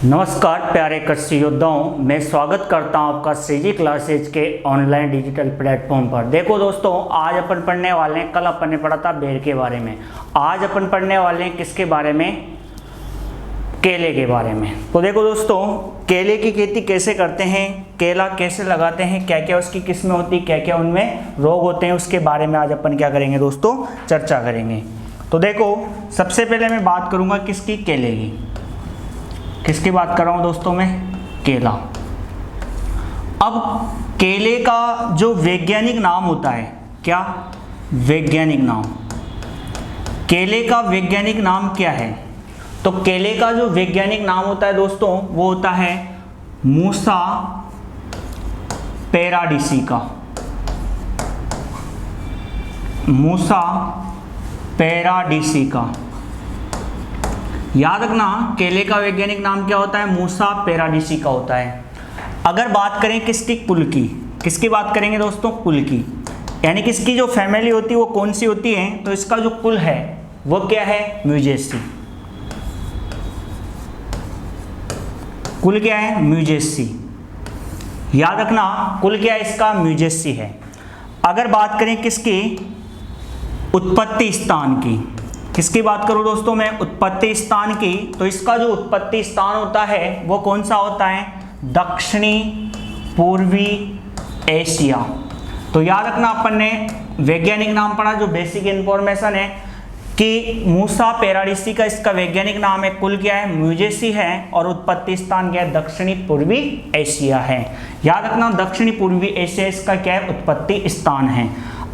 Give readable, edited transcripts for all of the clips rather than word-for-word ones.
नमस्कार प्यारे कृषि योद्धाओं, मैं स्वागत करता हूं आपका सीजी क्लासेज के ऑनलाइन डिजिटल प्लेटफॉर्म पर। देखो दोस्तों, आज अपन पढ़ने वाले हैं, कल अपन ने पढ़ा था बेर के बारे में, आज अपन पढ़ने वाले हैं किसके बारे में, केले के बारे में। तो देखो दोस्तों, केले की खेती कैसे करते हैं, केला कैसे लगाते हैं, क्या क्या उसकी किस्में होती, क्या क्या उनमें रोग होते हैं, उसके बारे में आज अपन क्या करेंगे दोस्तों, चर्चा करेंगे। तो देखो, सबसे पहले मैं बात करूँगा किसकी, केले की। किसकी बात कर रहा हूं दोस्तों मैं, केला। अब केले का जो वैज्ञानिक नाम होता है, क्या वैज्ञानिक नाम, केले का वैज्ञानिक नाम क्या है? तो केले का जो वैज्ञानिक नाम होता है दोस्तों, वो होता है मूसा पैराडिसिका। मूसा पैराडिसिका, याद रखना, केले का वैज्ञानिक नाम क्या होता है, मूसा पैराडिसिका होता है। अगर बात करें किसकी, कुल की, किसकी बात करेंगे दोस्तों, कुल की, यानी कि इसकी जो फैमिली होती है वो कौन सी होती है, तो इसका जो कुल है वो क्या है, म्यूजेसी। कुल क्या है, म्यूजेसी। याद रखना, कुल क्या है इसका, म्यूजेसी है। अगर बात करें किसकी, उत्पत्ति स्थान की, किसकी बात करूं दोस्तों मैं, उत्पत्ति स्थान की, तो इसका जो उत्पत्ति स्थान होता है वो कौन सा होता है, दक्षिणी पूर्वी एशिया। तो याद रखना, अपन ने वैज्ञानिक नाम पढ़ा, जो बेसिक इंफॉर्मेशन है कि मूसा पैराडिसिका इसका वैज्ञानिक नाम है, कुल क्या है, म्यूजेसी है, और उत्पत्ति स्थान क्या है, दक्षिणी पूर्वी एशिया है। याद रखना, दक्षिणी पूर्वी एशिया इसका क्या है, उत्पत्ति स्थान है।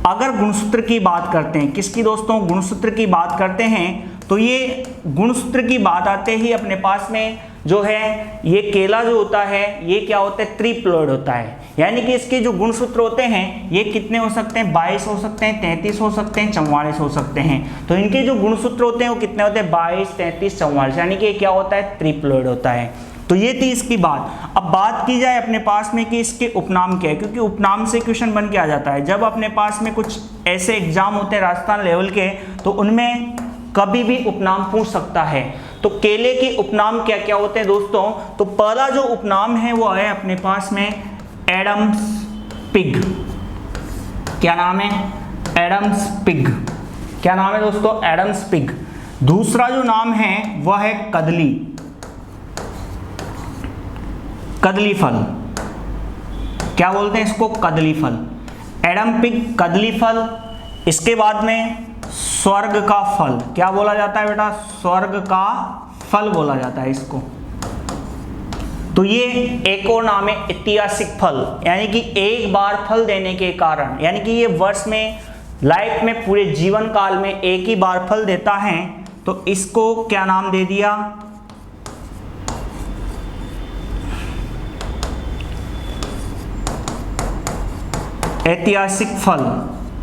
अगर गुणसूत्र की बात करते हैं, किसकी दोस्तों, गुणसूत्र की बात करते हैं, तो ये गुणसूत्र की बात आते ही अपने पास में जो है ये केला जो होता है ये क्या होता है, ट्रिप्लोइड होता है। यानी कि इसके जो गुणसूत्र होते हैं ये कितने हो सकते हैं, 22 हो सकते हैं, 33 हो सकते हैं, 44 हो सकते हैं। तो इनके जो गुणसूत्र होते हैं वो कितने होते हैं, 22, 33, 44, यानी कि ये क्या होता है, ट्रिप्लोइड होता है। तो ये थी इसकी बात। अब बात की जाए अपने पास में कि इसके उपनाम क्या है, क्योंकि उपनाम से क्वेश्चन बन के आ जाता है। जब अपने पास में कुछ ऐसे एग्जाम होते हैं राजस्थान लेवल के, तो उनमें कभी भी उपनाम पूछ सकता है। तो केले के उपनाम क्या क्या होते हैं दोस्तों, तो पहला जो उपनाम है वो है अपने पास में एडम्स पिग। क्या नाम है, एडम्स पिग। क्या नाम है दोस्तों, एडम्स पिग। दूसरा जो नाम है वह है कदली, कदली फल। क्या बोलते हैं इसको, कदली फल, एडम पिग, कदली फल। इसके बाद में स्वर्ग का फल, क्या बोला जाता है बेटा, स्वर्ग का फल बोला जाता है इसको। तो ये एक और नाम है ऐतिहासिक फल, यानी कि एक बार फल देने के कारण, यानी कि ये वर्ष में, लाइफ में, पूरे जीवन काल में एक ही बार फल देता है, तो इसको क्या नाम दे दिया, ऐतिहासिक फल।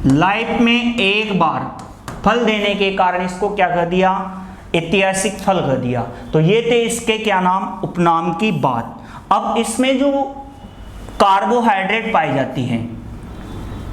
लाइफ में एक बार फल देने के कारण इसको क्या कर दिया, ऐतिहासिक फल कर दिया। तो ये थे इसके क्या नाम, उपनाम की बात। अब इसमें जो कार्बोहाइड्रेट पाई जाती है,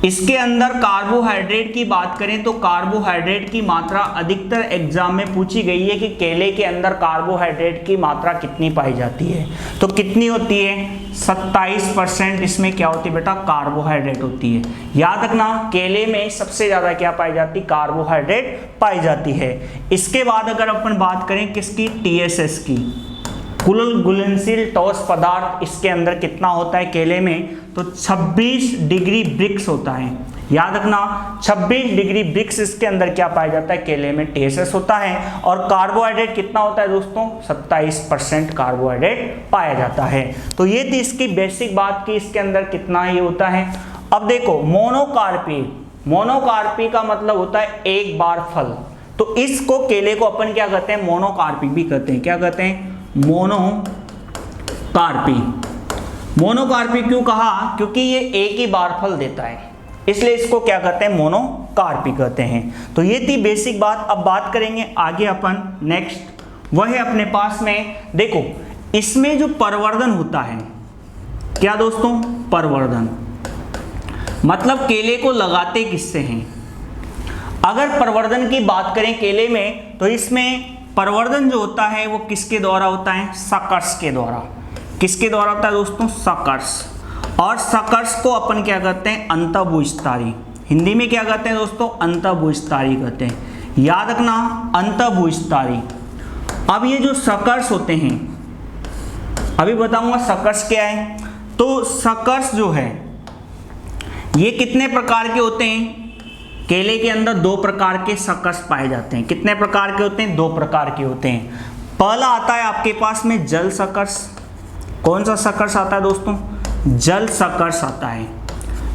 इसके अंदर कार्बोहाइड्रेट की बात करें तो कार्बोहाइड्रेट की मात्रा अधिकतर एग्जाम में पूछी गई है कि केले के अंदर कार्बोहाइड्रेट की मात्रा कितनी पाई जाती है। तो कितनी होती है, 27% इसमें क्या होती है बेटा, कार्बोहाइड्रेट होती है। याद रखना, केले में सबसे ज्यादा क्या पाई जाती, कार्बोहाइड्रेट पाई जाती है। इसके बाद अगर अपन बात करें किसकी, TSS की, कुल घुलनशील ठोस पदार्थ इसके अंदर कितना होता है केले में, तो 26 डिग्री ब्रिक्स होता है। याद रखना, 26 डिग्री ब्रिक्स इसके अंदर क्या पाया जाता है, केले में TSS होता है। और कार्बोहाइड्रेट कितना होता है दोस्तों, 27% कार्बोहाइड्रेट पाया जाता है। तो ये थी इसकी बेसिक बात कि इसके अंदर कितना ही होता है। अब देखो, मोनोकार्पी, मोनोकार्पी का मतलब होता है एक बार फल। तो इसको, केले को अपन क्या कहते हैं, मोनोकार्पी भी कहते हैं। क्या कहते हैं, मोनोकार्पी। मोनोकार्पी क्यों कहा, क्योंकि ये एक ही बार फल देता है, इसलिए इसको क्या कहते हैं, मोनोकार्पी कहते हैं। तो ये थी बेसिक बात। अब बात करेंगे आगे अपन, नेक्स्ट वह है अपने पास में, देखो इसमें जो परवर्धन होता है, क्या दोस्तों, परवर्धन मतलब केले को लगाते किससे हैं। अगर प्रवर्धन की बात करें केले में, तो इसमें प्रवर्धन जो होता है वो किसके द्वारा होता है? सकर्ष के द्वारा। किसके द्वारा होता है दोस्तों? सकर्ष। और सकर्ष को अपन क्या कहते हैं? अंतःभूस्थारी। हिंदी में क्या कहते हैं दोस्तों? अंतःभूस्थारी कहते हैं। याद रखना, अंतःभूस्थारी। अब ये जो सकर्ष होते हैं, अभी बताऊंगा सकर्ष क्या है। तो सकर्ष जो है ये कितने प्रकार के होते हैं? केले के अंदर 2 प्रकार के सकर्ष पाए जाते हैं। कितने प्रकार के होते हैं? 2 प्रकार के होते हैं। पहला आता है आपके पास में जल सकर्ष। कौन सा सकर्ष आता है दोस्तों? जल सकर्ष आता है।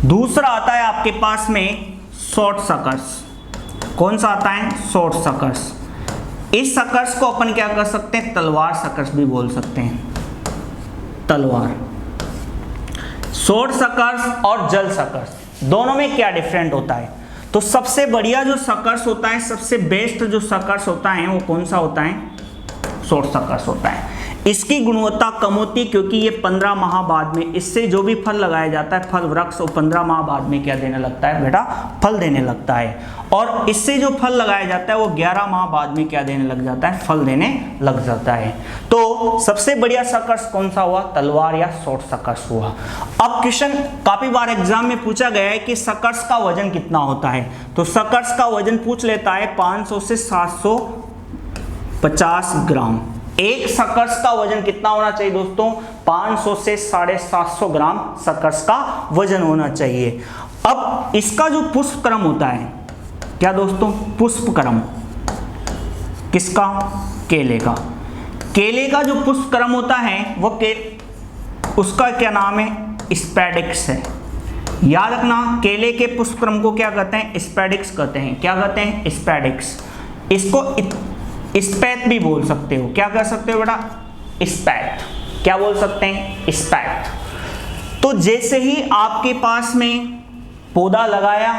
दूसरा आता है आपके पास में शॉर्ट सकर्ष। कौन सा आता है? शॉर्ट सकर्ष। इस सकर्ष को अपन क्या कर सकते हैं? तलवार सकर्ष भी बोल सकते हैं। तलवार। शॉर्ट सकर्ष और जल सकर्ष दोनों में क्या डिफरेंट होता है? तो सबसे बढ़िया जो सकर्ष होता है, सबसे बेस्ट जो सकर्ष होता है वो कौन सा होता है? शॉर्ट सकर्ष होता है। इसकी गुणवत्ता कम होती है क्योंकि ये 15 माह बाद में, इससे जो भी फल लगाया जाता है, फल वृक्ष, वो 15 माह बाद में क्या देने लगता है बेटा? फल देने लगता है। और इससे जो फल लगाया जाता है वो 11 माह बाद में क्या देने लग जाता है? फल देने लग जाता है। तो सबसे बढ़िया सकर्ष कौन सा हुआ? तलवार या शॉर्ट सकर्ष हुआ। अब क्वेश्चन काफी बार एग्जाम में पूछा गया है कि सकर्ष का वजन कितना होता है। तो सकर्ष का वजन पूछ लेता है 500 से 750 ग्राम। एक सकर्ष का वजन कितना होना चाहिए दोस्तों? 500 से 750 ग्राम सकर्ष का वजन होना चाहिए। अब इसका जो पुष्पक्रम होता है, क्या दोस्तों? पुष्पक्रम किसका? केले का। केले का जो पुष्पक्रम होता है वो उसका क्या नाम है? स्पेडिक्स है। याद रखना, केले के पुष्पक्रम को क्या कहते हैं? स्पेडिक्स कहते हैं। क्या कहते हैं? स्पेडिक्स। इसको स्पैथ भी बोल सकते हो। क्या कर सकते हो बेटा? स्पैथ। क्या बोल सकते हैं? स्पैथ। तो जैसे ही आपके पास में पौधा लगाया,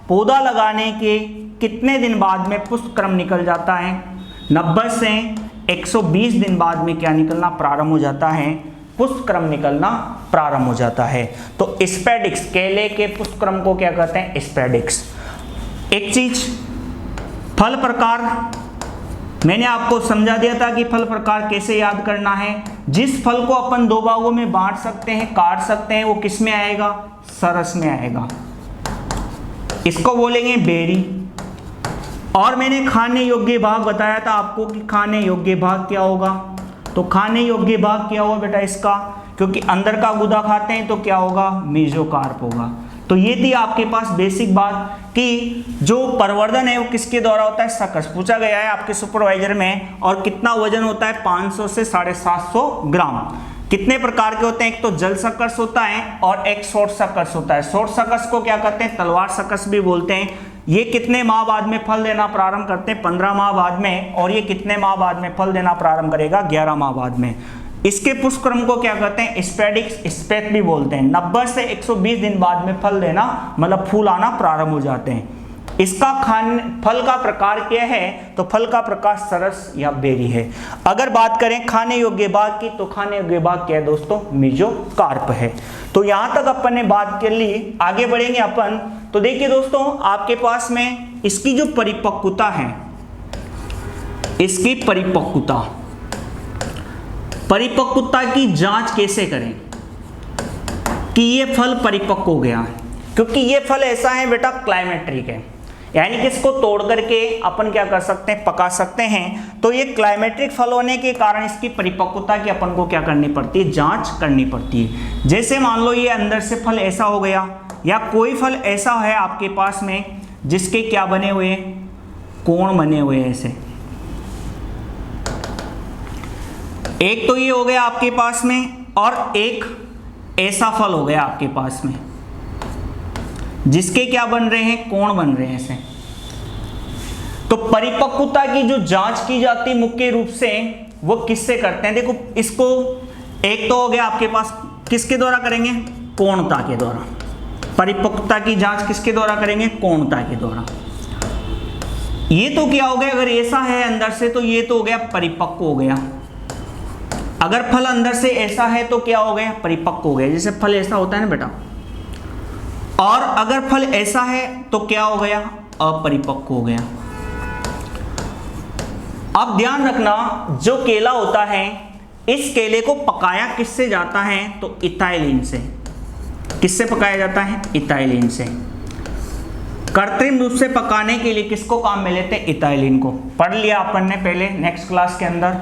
पौधा लगाने के कितने दिन बाद में पुष्पक्रम निकल जाता है? 90 से 120 दिन बाद में क्या निकलना प्रारंभ हो जाता है? पुष्पक्रम निकलना प्रारंभ हो जाता है। तो स्पेडिक्स, केले के पुष्पक्रम को क्या कहते हैं? स्पेडिक्स। एक चीज, फल प्रकार मैंने आपको समझा दिया था कि फल प्रकार कैसे याद करना है। जिस फल को अपन 2 भागों में बांट सकते हैं, काट सकते हैं, वो किस में आएगा? सरस में आएगा। इसको बोलेंगे बेरी। और मैंने खाने योग्य भाग बताया था आपको कि खाने योग्य भाग क्या होगा। तो खाने योग्य भाग क्या होगा बेटा इसका? क्योंकि अंदर का गुदा खाते हैं तो क्या होगा? मेसोकार्प होगा। तो ये थी आपके पास बेसिक बात कि जो प्रवर्धन है वो किसके द्वारा होता है? सकर्ष। पूछा गया है आपके सुपरवाइजर में। और कितना वजन होता है? 500 से 750 ग्राम। कितने प्रकार के होते हैं? एक तो जल सकर्ष होता है और एक शॉर्ट सकर्ष होता है। शॉर्ट सकर्ष को क्या कहते हैं? तलवार सकर्ष भी बोलते हैं। ये कितने माह बाद में फल देना प्रारंभ करते हैं? 15 माह बाद में। और ये कितने माह बाद में फल देना प्रारंभ करेगा? 11 माह बाद में। इसके पुष्पक्रम को क्या कहते हैं? स्पेडिक्स, स्पेथ भी बोलते हैं। 90 से 120 दिन बाद में फल देना, मतलब फूल आना प्रारंभ हो जाते हैं। इसका फल का प्रकार क्या है? तो फल का प्रकार सरस या बेरी है। अगर बात करें खाने योग्य भाग की, तो खाने योग्य भाग क्या है दोस्तों? मेसोकार्प है। तो यहां तक अपन ने बात कर ली। आगे बढ़ेंगे अपन। तो देखिए दोस्तों, आपके पास में इसकी जो परिपक्वता है, इसकी परिपक्वता की जांच कैसे करें कि ये फल परिपक्व हो गया है? क्योंकि ये फल ऐसा है बेटा, क्लाइमेट्रिक है, यानी कि इसको तोड़ करके अपन क्या कर सकते हैं? पका सकते हैं। तो ये क्लाइमेट्रिक फल होने के कारण इसकी परिपक्वता की अपन को क्या करनी पड़ती है? जांच करनी पड़ती है। जैसे मान लो ये अंदर से फल ऐसा हो गया, या कोई फल ऐसा है आपके पास में जिसके क्या बने हुए? कोण बने हुए ऐसे। एक तो ये हो गया आपके पास में, और एक ऐसा फल हो गया आपके पास में जिसके क्या बन रहे हैं? कोण बन रहे हैं ऐसे। तो परिपक्वता की जो जांच की जाती है मुख्य रूप से वो किससे करते हैं? देखो, इसको एक तो हो गया आपके पास, किसके द्वारा करेंगे? कोणता के द्वारा। परिपक्वता की जांच किसके द्वारा करेंगे? कोणता के द्वारा। ये तो क्या हो गया? अगर ऐसा है अंदर से तो ये तो हो गया परिपक्व हो गया। अगर फल अंदर से ऐसा है तो क्या हो गया? परिपक्व हो गया। जैसे फल ऐसा होता है ना बेटा, और अगर फल ऐसा है तो क्या हो गया? अपरिपक्व हो गया। अब ध्यान रखना, जो केला होता है इस केले को पकाया किससे जाता है, तो इथाइलिन से। किससे पकाया जाता है, इथाइलिन से। कृत्रिम रूप से पकाने के लिए किसको काम में लेते हैं, इथाइलिन को। पढ़ लिया अपन ने पहले नेक्स्ट क्लास के अंदर।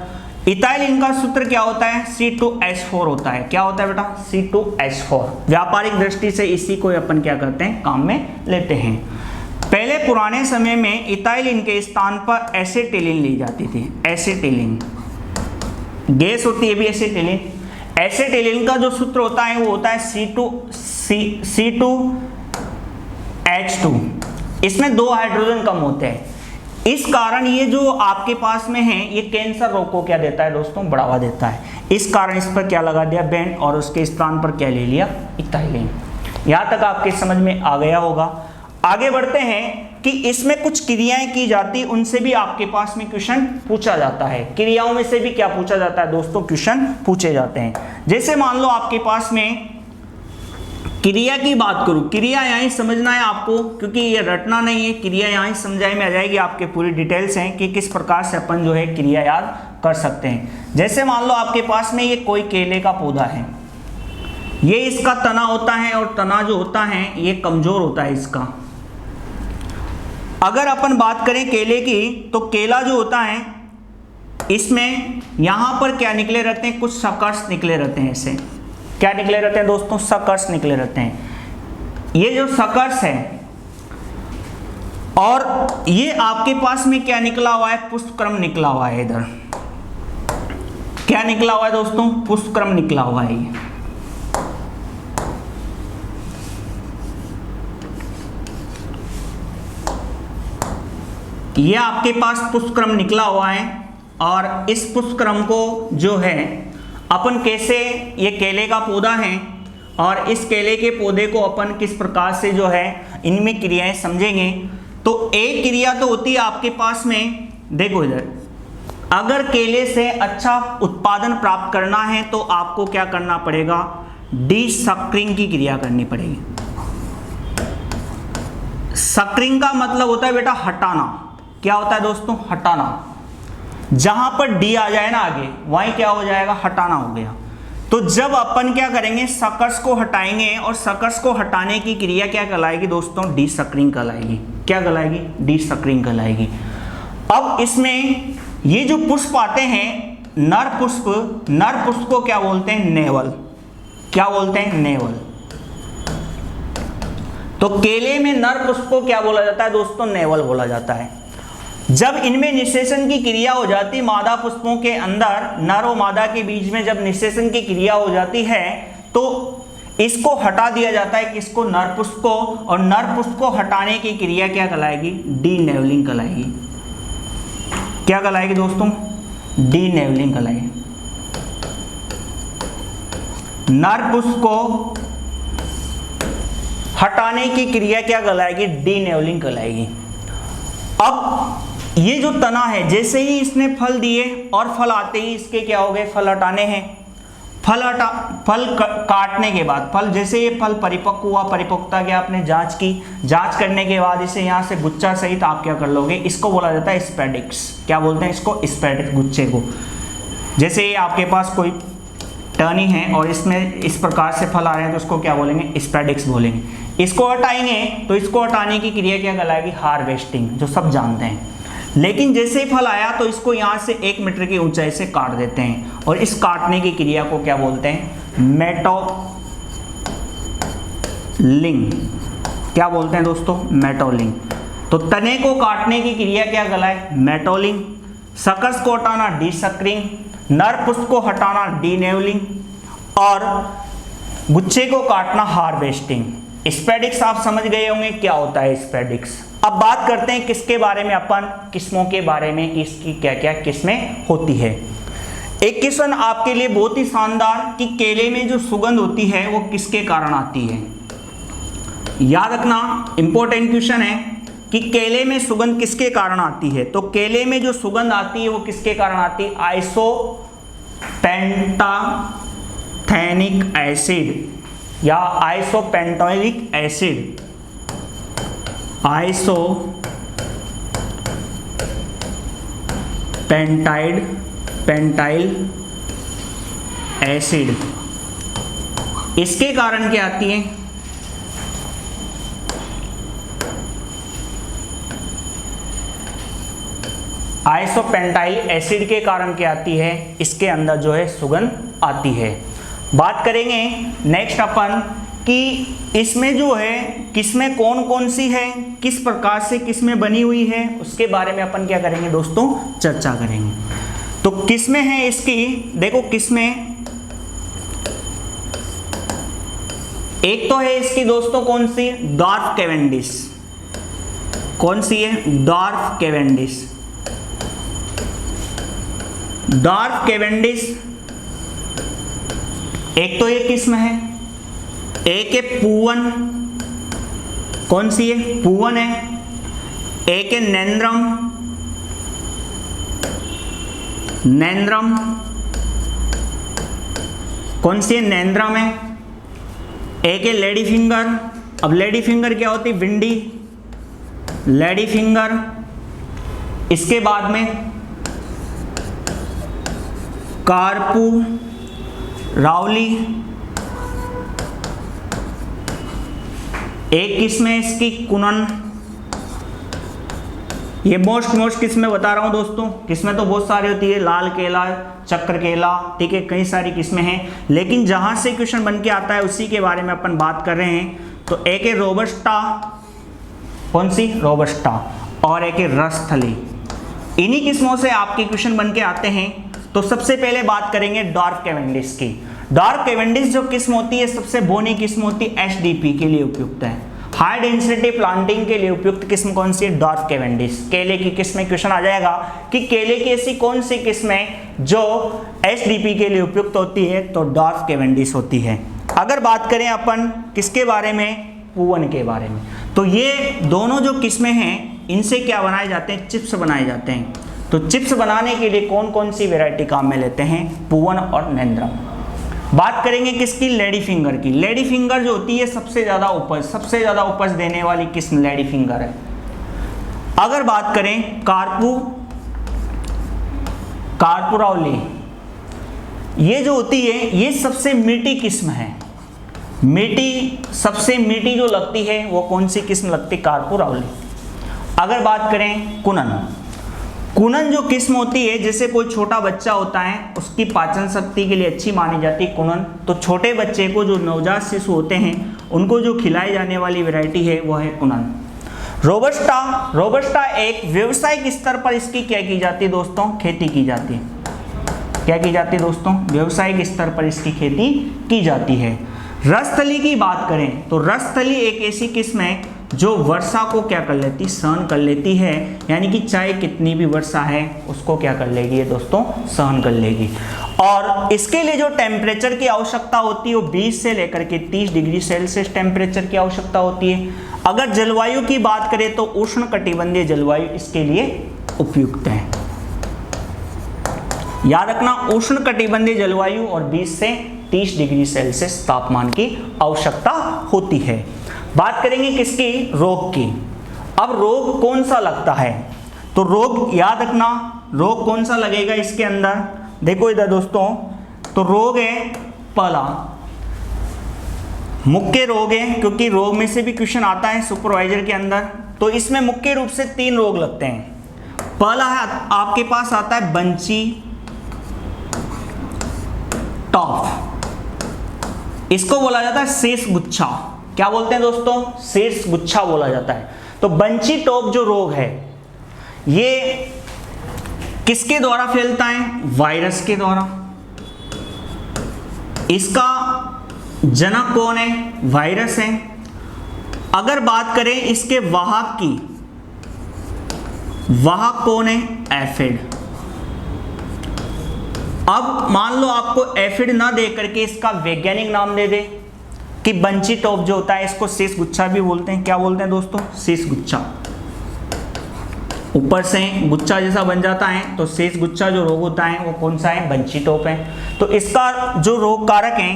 इथाइलिन का सूत्र क्या होता है, C2H4 होता है। क्या होता है बेटा, C2H4। व्यापारिक दृष्टि से इसी को अपन क्या करते हैं, काम में लेते हैं। पहले पुराने समय में इथाइलिन के स्थान पर एसिटिलीन ली जाती थी। एसिटिलीन गैस होती है भी, एसिटिलीन। एसिटिलीन का जो सूत्र होता है वो होता है C2H2। इसमें 2 हाइड्रोजन कम होते हैं। इस कारण ये जो आपके पास में है ये कैंसर रोग को क्या देता है दोस्तों, बढ़ावा देता है। इस कारण इस पर क्या लगा दिया, बेंड, और उसके स्थान पर क्या ले लिया, इथाइलिन। यहां तक आपके समझ में आ गया होगा। आगे बढ़ते हैं कि इसमें कुछ क्रियाएं की जाती, उनसे भी आपके पास में क्वेश्चन पूछा जाता है। क्रियाओं में से भी क्या पूछा जाता है दोस्तों, क्वेश्चन पूछे जाते हैं। जैसे मान लो आपके पास में क्रिया की बात करूं, क्रिया यहाँ ही समझना है आपको, क्योंकि ये रटना नहीं है, क्रिया यहाँ ही समझाई में आ जाएगी। आपके पूरी डिटेल्स हैं कि किस प्रकार से अपन जो है क्रिया याद कर सकते हैं। जैसे मान लो आपके पास में ये कोई केले का पौधा है, ये इसका तना होता है, और तना जो होता है ये कमजोर होता है इसका। अगर अपन बात करें केले की, तो केला जो होता है इसमें यहां पर क्या निकले रहते हैं, कुछ सकर्स निकले रहते हैं। ऐसे क्या निकले रहते हैं दोस्तों, सकर्स निकले रहते हैं। ये जो सकर्स है, और ये आपके पास में क्या निकला हुआ है, पुष्पक्रम निकला हुआ है। इधर क्या निकला हुआ है दोस्तों, पुष्पक्रम निकला हुआ है। ये आपके पास पुष्पक्रम निकला हुआ है, और इस पुष्पक्रम को जो है अपन कैसे, ये केले का पौधा है, और इस केले के पौधे को अपन किस प्रकार से जो है इनमें क्रियाएं समझेंगे। तो एक क्रिया तो होती है आपके पास में, देखो इधर, अगर केले से अच्छा उत्पादन प्राप्त करना है तो आपको क्या करना पड़ेगा, डीसक्रिंग की क्रिया करनी पड़ेगी। सक्रिंग का मतलब होता है बेटा हटाना। क्या होता है दोस्तों, हटाना। जहां पर डी आ जाए ना आगे, वहीं क्या हो जाएगा, हटाना हो गया। तो जब अपन क्या करेंगे, सकर्स को हटाएंगे, और सकर्स को हटाने की क्रिया क्या कहलाएगी दोस्तों, डीसक्रिंग कहलाएगी। क्या कहलाएगी, डीसक्रिंग कहलाएगी। अब इसमें ये जो पुष्प आते हैं, नर पुष्प को क्या बोलते हैं, नेवल। क्या बोलते हैं, नेवल। तो केले में नर पुष्प को क्या बोला जाता है दोस्तों, नेवल बोला जाता है। जब इनमें निषेचन की क्रिया हो जाती, मादा पुष्पों के अंदर नर और मादा के बीच में जब निषेचन की क्रिया हो जाती है, तो इसको हटा दिया जाता है, किसको, नर पुष्प को। और नर पुष्प को हटाने की क्रिया क्या कहलाएगी, डीनेवलिंग कहलाएगी। क्या कहलाएगी दोस्तों, डीनेवलिंग कहलाएगी। नर पुष्प को हटाने की क्रिया क्या कहलाएगी, डीनेवलिंग कहलाएगी। अब ये जो तना है, जैसे ही इसने फल दिए और फल आते ही इसके क्या हो गए, फल हटाने हैं। फल काटने के बाद, फल जैसे ये फल परिपक्व हुआ, परिपक्वता की आपने जांच की, जांच करने के बाद इसे यहाँ से गुच्छा सहित आप क्या कर लोगे, इसको बोला जाता है स्पेडिक्स। क्या बोलते हैं इसको, स्पेडिक्स, गुच्छे को। जैसे ये आपके पास कोई टर्नी है और इसमें इस प्रकार से फल आ रहे हैं, तो उसको क्या बोलेंगे, स्पेडिक्स बोलेंगे। इसको हटाएंगे तो इसको हटाने की क्रिया क्या कहलाएगी, हार्वेस्टिंग, जो सब जानते हैं। लेकिन जैसे ही फल आया तो इसको यहाँ से 1 मीटर की ऊंचाई से काट देते हैं, और इस काटने की क्रिया को क्या बोलते हैं, मेटोलिंग। क्या बोलते हैं दोस्तों, मेटोलिंग। तो तने को काटने की क्रिया क्या कहलाए, मेटोलिंग। सकर्स को हटाना, डीसक्रिंग। नर पुष्प को हटाना, डीनेवलिंग। और गुच्छे को काटना, हार्वेस्टिंग। स्पेडिक्स आप समझ गए होंगे क्या होता है स्पेडिक्स। अब बात करते हैं किसके बारे में, अपन किस्मों के बारे में, कि इसकी क्या क्या किस्में होती है। एक किस्म आपके लिए बहुत ही शानदार, कि केले में जो सुगंध होती है वो किसके कारण आती है। याद रखना, इंपॉर्टेंट क्वेश्चन है कि केले में सुगंध किसके कारण आती है। तो केले में जो सुगंध आती है वो किसके कारण आती है, आइसोपेंटाथेनिक एसिड या आइसोपेंटोइक एसिड। पेंटाइल एसिड, इसके कारण क्या आती है? आइसोपेंटाइल एसिड के कारण क्या आती है? इसके अंदर जो है सुगंध आती है। बात करेंगे नेक्स्ट अपन कि इसमें जो है किस्में कौन कौन सी है, किस प्रकार से किस्में बनी हुई है, उसके बारे में अपन क्या करेंगे दोस्तों? चर्चा करेंगे। तो किस्में हैं इसकी, देखो किस्में एक तो है इसकी दोस्तों कौन सी? Dwarf Cavendish. कौन सी है? Dwarf Cavendish. डॉर्फ कैवेंडिश एक तो ये किस्म है। एक है पूवन, कौन सी है? पूवन है। एक है नैंद्रम, नैंद्रम, कौन सी है? नैंद्रम है। एक है लेडी फिंगर। अब लेडी फिंगर क्या होती है? Windy, lady finger. इसके बाद में कार्पू रावली, एक किस्म है इसकी कुनन। ये मोस्ट किस्में बता रहा हूं दोस्तों। किस्में तो बहुत सारी होती है, लाल केला, चक्र केला, ठीक है, कई सारी किस्में हैं, लेकिन जहां से क्वेश्चन बन के आता है उसी के बारे में अपन बात कर रहे हैं। तो एक है रोबस्टा, कौन सी? रोबस्टा, और एक है रसथली। इन्हीं किस्मों से आपके क्वेश्चन बन के आते हैं। तो सबसे पहले बात करेंगे डॉर्फ कैवेंडिश की। डॉर्फ कैवेंडिश जो किस्म होती है सबसे बोनी किस्म होती है, एचडीपी के लिए उपयुक्त है। हाई डेंसिटी प्लांटिंग के लिए उपयुक्त किस्म कौन सी है? Dwarf Cavendish. केले की किस्म में क्वेश्चन आ जाएगा कि केले की ऐसी कौन सी किस्म है जो एचडीपी के लिए उपयुक्त होती है? तो डॉर्फ कैवेंडिश होती है। अगर बात करें अपन किसके बारे में? पूवन के बारे में। तो ये दोनों जो किस्में हैं इनसे क्या बनाए जाते हैं? चिप्स बनाए जाते हैं। तो चिप्स बनाने के लिए कौन कौन सी वैरायटी काम में लेते हैं? पूवन और नैंद्रम। बात करेंगे किसकी? लेडी फिंगर की। लेडी फिंगर जो होती है सबसे ज्यादा उपज देने वाली किस्म लेडी फिंगर है। अगर बात करें कार्पुरावली, ये जो होती है ये सबसे मीठी किस्म है। सबसे मीठी जो लगती है वो कौन सी किस्म लगती है? कार्पुरावली। अगर बात करें कुनन जो किस्म होती है, जैसे कोई छोटा बच्चा होता है उसकी पाचन शक्ति के लिए अच्छी मानी जाती है कुनन। तो छोटे बच्चे को जो नवजात शिशु होते हैं उनको जो खिलाई जाने वाली वैरायटी है वो है कुनन। रोबस्टा एक व्यवसायिक स्तर पर इसकी क्या की जाती है दोस्तों? खेती की जाती है। क्या की जाती है दोस्तों? व्यवसायिक स्तर पर इसकी खेती की जाती है। रसथली की बात करें तो रसथली एक ऐसी किस्म है जो वर्षा को क्या कर लेती? सहन कर लेती है। यानी कि चाहे कितनी भी वर्षा है उसको क्या कर लेगी ये दोस्तों? सहन कर लेगी। और इसके लिए जो टेम्परेचर की आवश्यकता होती है वो 20 से लेकर के 30 डिग्री सेल्सियस टेम्परेचर की आवश्यकता होती है। अगर जलवायु की बात करें तो उष्ण कटिबंधीय जलवायु इसके लिए उपयुक्त है। याद रखना, उष्ण कटिबंधीय जलवायु और 20 से 30 डिग्री सेल्सियस तापमान की आवश्यकता होती है। बात करेंगे किसकी? रोग की। अब रोग कौन सा लगता है? तो रोग याद रखना, रोग कौन सा लगेगा इसके अंदर? देखो इधर दोस्तों, तो रोग है पहला, मुख्य रोग है, क्योंकि रोग में से भी क्वेश्चन आता है सुपरवाइजर के अंदर। तो इसमें मुख्य रूप से 3 रोग लगते हैं। पहला है आपके पास आता है बंची टॉप, इसको बोला जाता है शेष गुच्छा। क्या बोलते हैं दोस्तों? शेष गुच्छा बोला जाता है। तो बंची टॉप जो रोग है ये किसके द्वारा फैलता है? वायरस के द्वारा। इसका जनक कौन है? वायरस है। अगर बात करें इसके वाहक की, वाहक कौन है? एफिड। अब मान लो आपको एफिड ना दे करके इसका वैज्ञानिक नाम दे दे कि बंची टॉप जो होता है इसको शेष गुच्छा भी बोलते हैं। क्या बोलते हैं दोस्तों? शेष गुच्छा। ऊपर से गुच्छा जैसा बन जाता है, तो शेष गुच्छा जो रोग होता है वो कौन सा है? बंची टॉप है। तो इसका जो रोग कारक है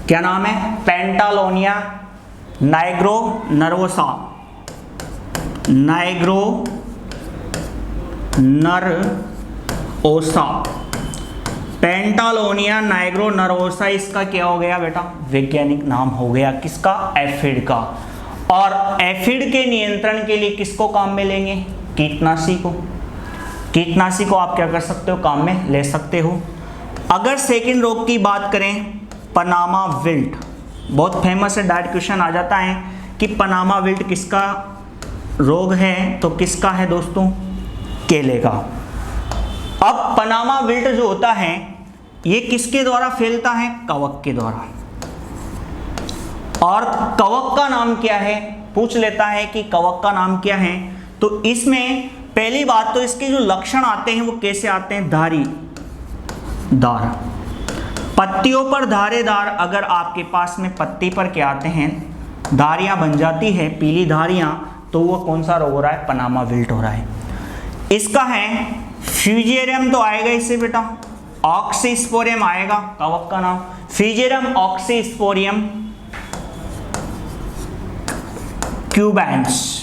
क्या नाम है? Pentalonia नाइग्रो nervosa, नाइग्रो nervosa, Pentalonia नाइग्रो nervosa, इसका क्या हो गया बेटा? वैज्ञानिक नाम हो गया किसका? एफिड का। और एफिड के नियंत्रण के लिए किसको काम में लेंगे? कीटनाशी को। कीटनाशी को आप क्या कर सकते हो? काम में ले सकते हो। अगर सेकंड रोग की बात करें, पनामा विल्ट, बहुत फेमस है, डायरेक्ट क्वेश्चन आ जाता है कि पनामा विल्ट किसका रोग है? तो किसका है दोस्तों? केले का। अब पनामा विल्ट जो होता है ये किसके द्वारा फैलता है? कवक के द्वारा। और कवक का नाम क्या है? पूछ लेता है कि कवक का नाम क्या है। तो इसमें पहली बात तो इसके जो लक्षण आते हैं वो कैसे आते हैं? धारीदार, पत्तियों पर धारेदार। अगर आपके पास में पत्ती पर क्या आते हैं? धारियां बन जाती है, पीली धारियां, तो वो कौन सा रोग हो रहा है? पनामा विल्ट हो रहा है। इसका है फ्यूजेरियम, तो आएगा इससे बेटा, ऑक्सीस्पोरियम आएगा कवक का नाम, फ्यूजेरियम ऑक्सीस्पोरियम क्यूबेंस।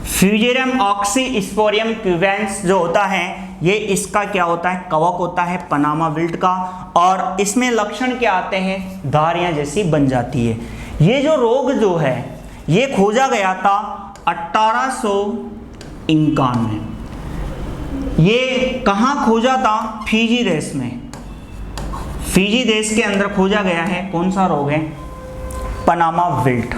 फ्यूजेरियम ऑक्सीस्पोरियम क्यूबेंस जो होता है ये इसका क्या होता है? कवक होता है पनामा विल्ट का। और इसमें लक्षण क्या आते हैं? धारियां जैसी बन जाती है। ये जो रोग जो है ये खोजा गया था 1851। ये कहाँ खोजा था? फिजी देश में। फिजी देश के अंदर खोजा गया है। कौन सा रोग है? Panama wilt.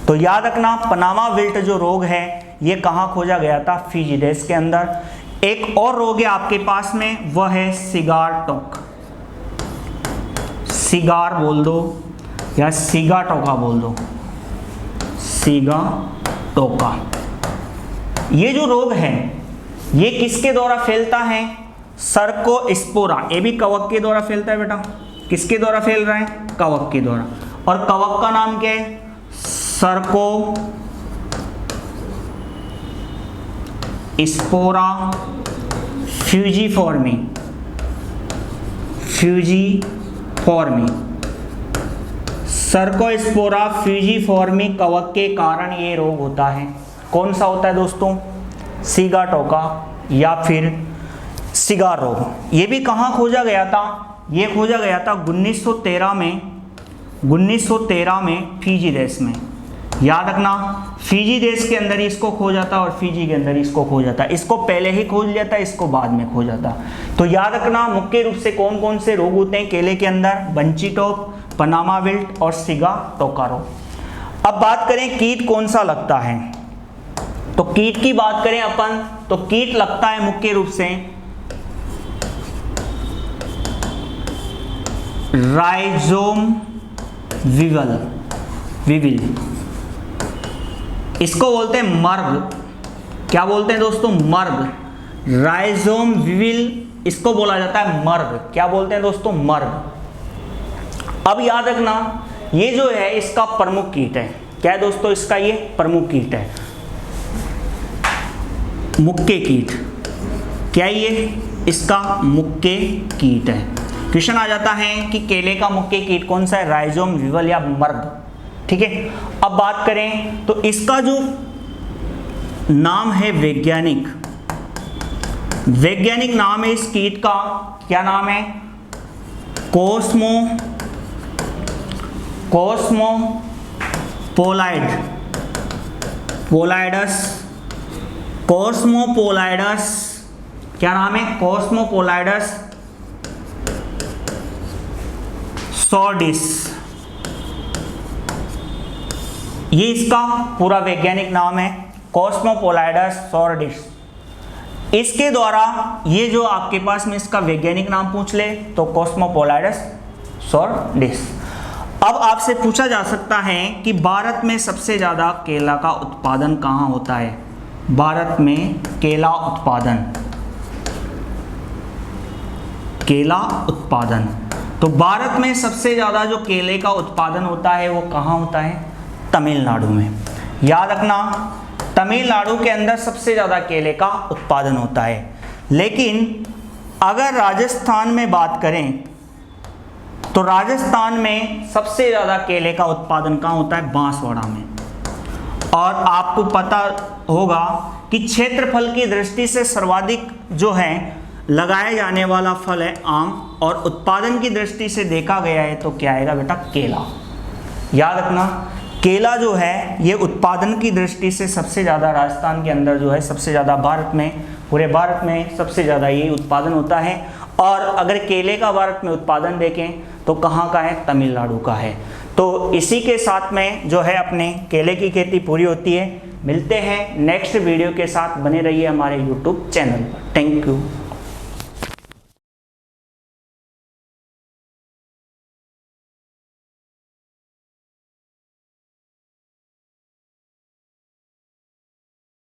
तो याद रखना, पनामा विल्ट जो रोग है ये कहाँ खोजा गया था? फिजी देश के अंदर। एक और रोग है आपके पास में, वह है सिगार टोक। सिगार बोल दो या सिगा टोका बोल दो, सिगा टोका। ये जो रोग है ये किसके द्वारा फैलता है? सर्कोस्पोरा। ये भी कवक के द्वारा फैलता है बेटा। किसके द्वारा फैल रहा है? कवक के द्वारा। और कवक का नाम क्या है? सर्कोस्पोरा फ्यूजीफॉर्मी, फ्यूजीफॉर्मी। सर्कोस्पोरा फ्यूजीफॉर्मी कवक के कारण ये रोग होता है। कौन सा होता है दोस्तों? सिगाटोका या फिर सिगार रोग। ये भी कहाँ खोजा गया था? ये खोजा गया था 1913 में फिजी देश में। याद रखना, फिजी देश के अंदर इसको खोजा था और फिजी के अंदर इसको खोजा था। इसको पहले ही खोज लिया था, इसको बाद में खोजा था। तो याद रखना मुख्य रूप से कौन कौन से रोग होते हैं केले के अंदर? बंची टॉप, पनामा विल्ट और सिगा टोका रोग। अब बात करें कीट कौन सा लगता है, तो कीट की बात करें अपन तो कीट लगता है मुख्य रूप से राइजोम विविल। इसको बोलते हैं मर्ग। क्या बोलते हैं दोस्तों? मर्ग। राइजोम विविल इसको बोला जाता है मर्ग। क्या बोलते हैं दोस्तों? मर्ग। अब याद रखना ये जो है इसका प्रमुख कीट है। क्या है दोस्तों? इसका ये प्रमुख कीट है, मुख्य कीट। क्या ये? इसका मुख्य कीट है। क्वेश्चन आ जाता है कि केले का मुख्य कीट कौन सा है? राइजोम विवल या मर्ग। ठीक है। अब बात करें तो इसका जो नाम है वैज्ञानिक नाम है इस कीट का, क्या नाम है? कोस्मोपोलाइडस। क्या नाम है? कोस्मोपोलाइडस सॉर्डिस। ये इसका पूरा वैज्ञानिक नाम है, कोस्मोपोलाइडस सॉर्डिस। इसके द्वारा ये जो आपके पास में इसका वैज्ञानिक नाम पूछ ले तो कोस्मोपोलाइडस सॉर्डिस। अब आपसे पूछा जा सकता है कि भारत में सबसे ज़्यादा केला का उत्पादन कहाँ होता है? भारत में केला उत्पादन। तो भारत में सबसे ज़्यादा जो केले का उत्पादन होता है वो कहाँ होता है? तमिलनाडु में। याद रखना तमिलनाडु के अंदर सबसे ज़्यादा केले का उत्पादन होता है। लेकिन अगर राजस्थान में बात करें तो राजस्थान में सबसे ज़्यादा केले का उत्पादन कहाँ होता है? बांसवाड़ा में। और आपको पता होगा कि क्षेत्रफल की दृष्टि से सर्वाधिक जो है लगाया जाने वाला फल है आम, और उत्पादन की दृष्टि से देखा गया है तो क्या आएगा बेटा? केला। याद रखना, केला जो है ये उत्पादन की दृष्टि से सबसे ज़्यादा राजस्थान के अंदर जो है सबसे ज़्यादा भारत में, पूरे भारत में सबसे ज़्यादा ये उत्पादन होता है। और अगर केले का भारत में उत्पादन देखें तो कहाँ का है? तमिलनाडु का है। तो इसी के साथ में जो है अपने केले की खेती पूरी होती है। मिलते हैं नेक्स्ट वीडियो के साथ, बने रहिए हमारे यूट्यूब चैनल पर। Thank you.